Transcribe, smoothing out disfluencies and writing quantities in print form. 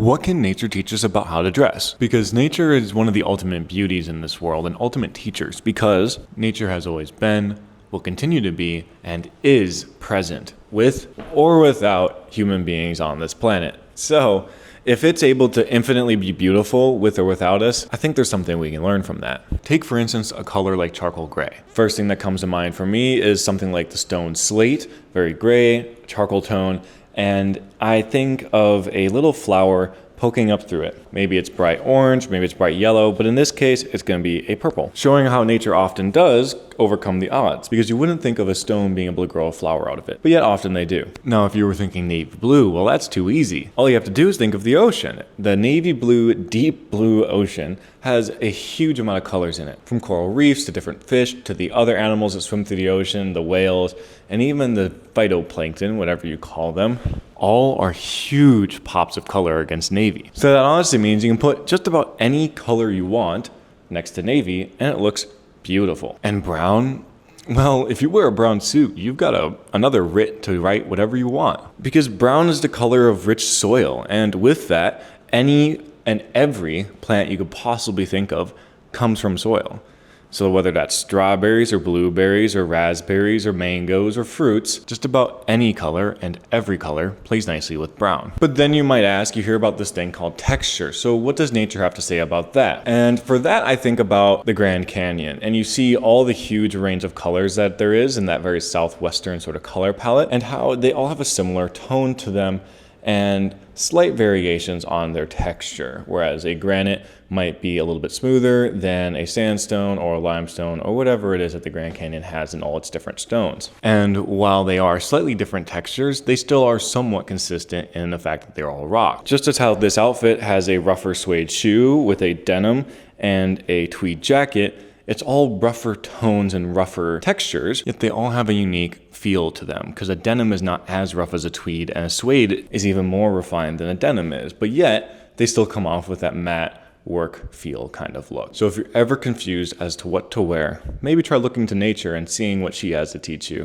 What can nature teach us about how to dress? Because nature is one of the ultimate beauties in this world and ultimate teachers, because nature has always been, will continue to be, and is present with or without human beings on this planet. So if it's able to infinitely be beautiful with or without us, I think there's something we can learn from that. Take, for instance, a color like charcoal gray. First thing that comes to mind for me is something like the stone slate, very gray, charcoal tone, and I think of a little flower poking up through it. Maybe it's bright orange, maybe it's bright yellow, but in this case, it's going to be a purple, showing how nature often does overcome the odds, because you wouldn't think of a stone being able to grow a flower out of it, but yet often they do. Now, if you were thinking navy blue, well, that's too easy. All you have to do is think of the ocean. The navy blue, deep blue ocean has a huge amount of colors in it, from coral reefs to different fish to the other animals that swim through the ocean, the whales, and even the phytoplankton, whatever you call them. All are huge pops of color against navy. So that honestly means you can put just about any color you want next to navy and it looks beautiful. And brown, well, if you wear a brown suit, you've got another writ to write whatever you want. Because brown is the color of rich soil, and with that, any and every plant you could possibly think of comes from soil. So whether that's strawberries or blueberries or raspberries or mangoes or fruits, just about any color and every color plays nicely with brown. But then you might ask, you hear about this thing called texture. So what does nature have to say about that? And for that, I think about the Grand Canyon, and you see all the huge range of colors that there is in that very southwestern sort of color palette, and how they all have a similar tone to them and slight variations on their texture, whereas a granite might be a little bit smoother than a sandstone or a limestone or whatever it is that the Grand Canyon has in all its different stones. And while they are slightly different textures, they still are somewhat consistent in the fact that they're all rock. Just as how this outfit has a rougher suede shoe with a denim and a tweed jacket, it's all rougher tones and rougher textures, yet they all have a unique feel to them, because a denim is not as rough as a tweed, and a suede is even more refined than a denim is, but yet they still come off with that matte work feel kind of look. So if you're ever confused as to what to wear, maybe try looking to nature and seeing what she has to teach you.